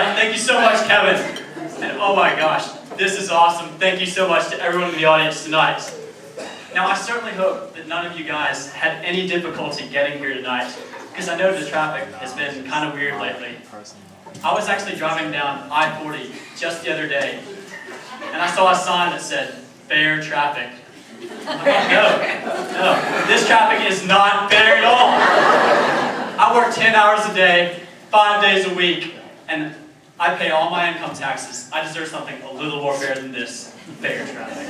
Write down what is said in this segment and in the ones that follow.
right, thank you so much, Kevin. And oh my gosh, this is awesome. Thank you so much to everyone in the audience tonight. Now, I certainly hope that none of you guys had any difficulty getting here tonight, because I know the traffic has been kind of weird lately. I was actually driving down I-40 just the other day, and I saw a sign that said, fair traffic. I'm like, no, this traffic is not fair at all. I work 10 hours a day, 5 days a week, and I pay all my income taxes. I deserve something a little more fair than this, fair traffic.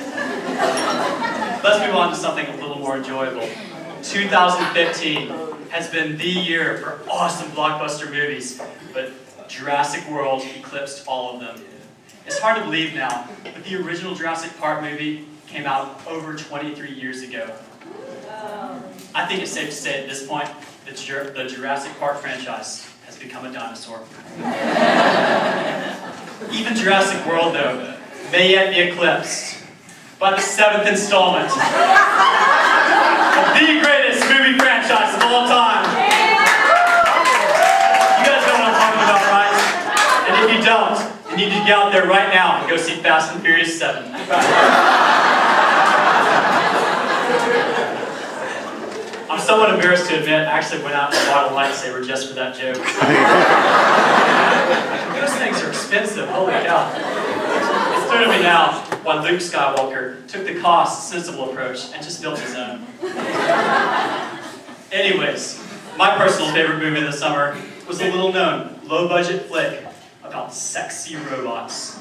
Let's move on to something a little more enjoyable. 2015 has been the year for awesome blockbuster movies, but Jurassic World eclipsed all of them. It's hard to believe now, but the original Jurassic Park movie came out over 23 years ago. I think it's safe to say at this point that the Jurassic Park franchise has become a dinosaur. Even Jurassic World, though, may yet be eclipsed by the 7th installment of the greatest movie franchise of all time. You guys know what I'm talking about, right? And if you don't, you need to get out there right now and go see Fast and Furious 7. I'm somewhat embarrassed to admit, I actually went out and bought a lightsaber just for that joke. Those things are expensive, holy cow. It's clear to me now why Luke Skywalker took the cost-sensible approach and just built his own. Anyways, my personal favorite movie this summer was a little-known, low-budget flick about sexy robots.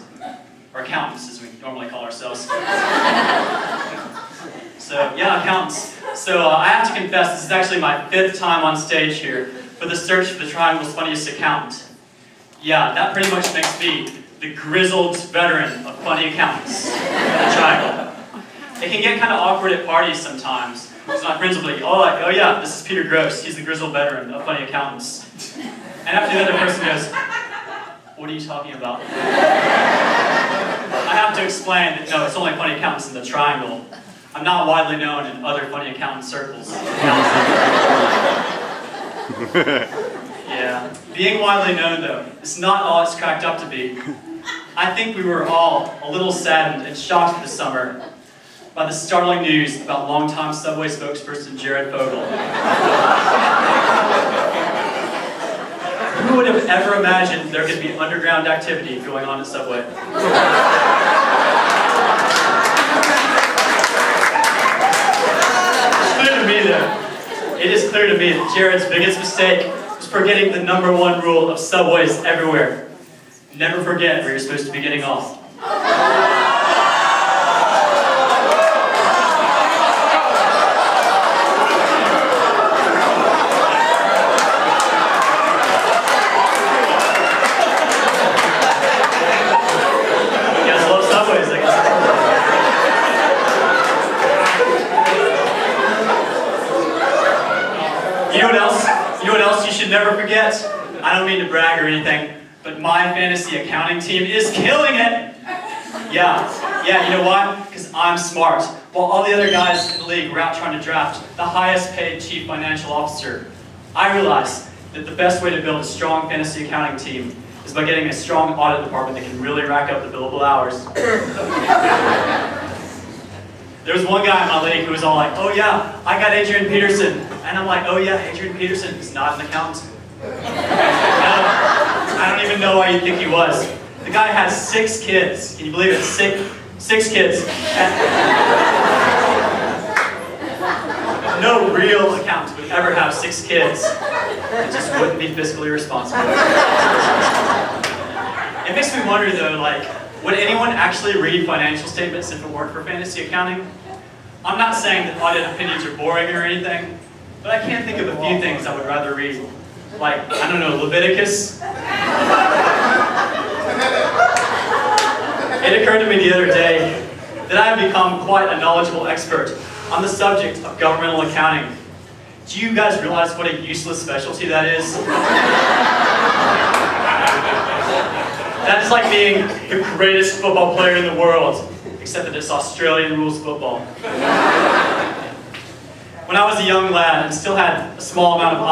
Or accountants, as we normally call ourselves. So, yeah, accountants. So, I have to confess, this is actually my 5th time on stage here for the search for the Triangle's funniest accountant. Yeah, that pretty much makes me the grizzled veteran of funny accountants in the Triangle. It can get kind of awkward at parties sometimes. So my friends will be like, oh yeah, this is Peter Gross. He's the grizzled veteran of funny accountants. And after the other person goes, what are you talking about? I have to explain that, no, it's only funny accountants in the Triangle. I'm not widely known in other funny accountant circles. Yeah. Being widely known, though, is not all it's cracked up to be. I think we were all a little saddened and shocked this summer by the startling news about longtime Subway spokesperson Jared Fogle. Who would have ever imagined there could be underground activity going on at Subway? It is clear to me that Jared's biggest mistake was forgetting the #1 rule of Subways everywhere. Never forget where you're supposed to be getting off. You guys love Subways, I guess. You know what else you should never forget? I don't mean to brag or anything, but my fantasy accounting team is killing it! Yeah, you know why? Because I'm smart. While all the other guys in the league were out trying to draft the highest paid chief financial officer, I realized that the best way to build a strong fantasy accounting team is by getting a strong audit department that can really rack up the billable hours. There was one guy in my league who was all like, oh yeah, I got Adrian Peterson. And I'm like, oh yeah, Adrian Peterson is not an accountant. I don't even know why you think he was. The guy has 6 kids. Can you believe it? Six kids. No real accountant would ever have 6 kids. It just wouldn't be fiscally responsible. It makes me wonder though, like, would anyone actually read financial statements if it weren't for fantasy accounting? I'm not saying that audit opinions are boring or anything, but I can't think of a few things I would rather read. Like, I don't know, Leviticus? It occurred to me the other day that I have become quite a knowledgeable expert on the subject of governmental accounting. Do you guys realize what a useless specialty that is? That is like being the greatest football player in the world, except that it's Australian rules football. When I was a young lad and still had a small amount of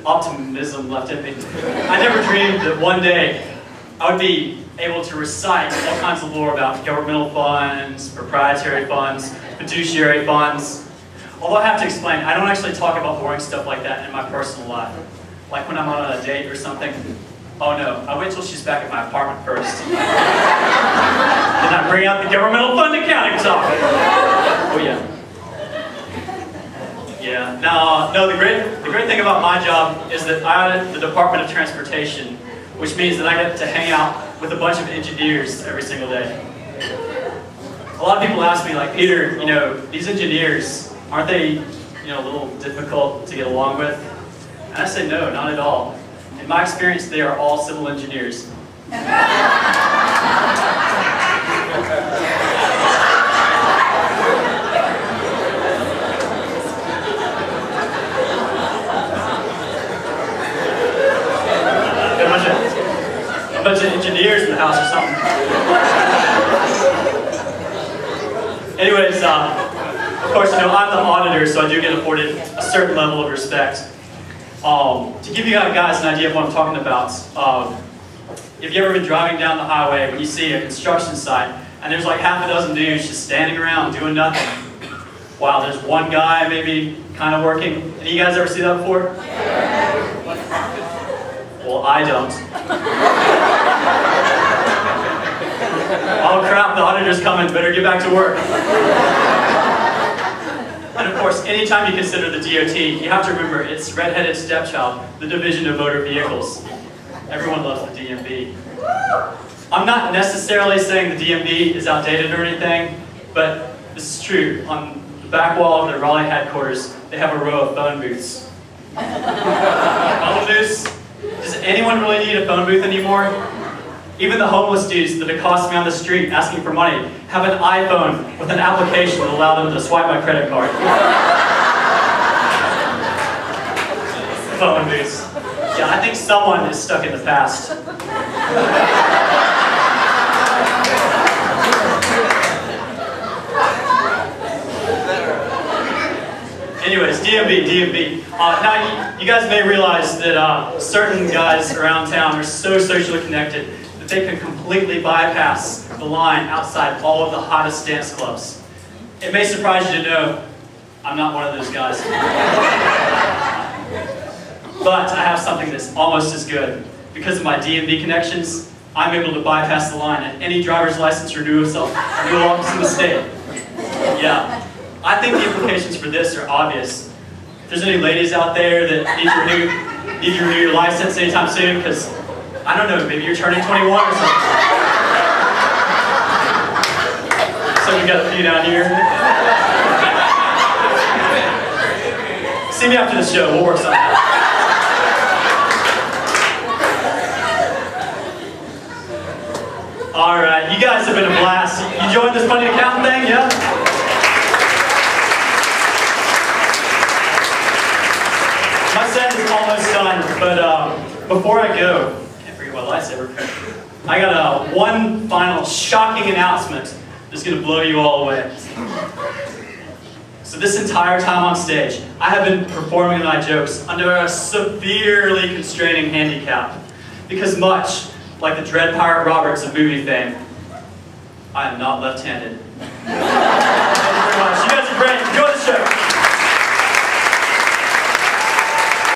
optimism left in me, I never dreamed that one day I would be able to recite all kinds of lore about governmental funds, proprietary funds, fiduciary funds. Although I have to explain, I don't actually talk about boring stuff like that in my personal life. Like when I'm on a date or something. Oh no, I wait till she's back at my apartment first. Then I bring out the governmental fund accounting talk. Oh yeah. Yeah, no, the great thing about my job is that I audit the Department of Transportation, which means that I get to hang out with a bunch of engineers every single day. A lot of people ask me, like, Peter, these engineers, aren't they, a little difficult to get along with? And I say, no, not at all. In my experience, they are all civil engineers. A bunch of engineers in the house or something. Anyways, of course, I'm the auditor, so I do get afforded a certain level of respect. To give you guys an idea of what I'm talking about, if you've ever been driving down the highway when you see a construction site, and there's like half a dozen dudes just standing around doing nothing, while there's one guy maybe kind of working. Any of you guys ever see that before? Well, I don't. Oh crap, the auditor's coming, better get back to work. And of course, anytime you consider the DOT, you have to remember it's red-headed stepchild, the Division of Motor Vehicles. Everyone loves the DMV. I'm not necessarily saying the DMV is outdated or anything, but this is true. On the back wall of the Raleigh headquarters, they have a row of phone booths. Phone booths? Does anyone really need a phone booth anymore? Even the homeless dudes that accost me on the street asking for money have an iPhone with an application that allows them to swipe my credit card. Phone booths. Yeah, I think someone is stuck in the past. Anyways, DMV. Now, you guys may realize that certain guys around town are so socially connected that they can completely bypass the line outside all of the hottest dance clubs. It may surprise you to know I'm not one of those guys. But I have something that's almost as good. Because of my DMV connections, I'm able to bypass the line at any driver's license renewal office in the state. Yeah. I think the implications for this are obvious. If there's any ladies out there that need to renew your license anytime soon, because, I don't know, maybe you're turning 21 or something. So we got a few down here. See me after the show, we'll work something out. Alright, you guys have been a blast. You joined this funny accounting thing, yeah? My set is almost done, but before I go, can't forget my lightsaber. I got one final shocking announcement that's going to blow you all away. So this entire time on stage, I have been performing my jokes under a severely constraining handicap, because much like the Dread Pirate Roberts of movie fame, I am not left-handed.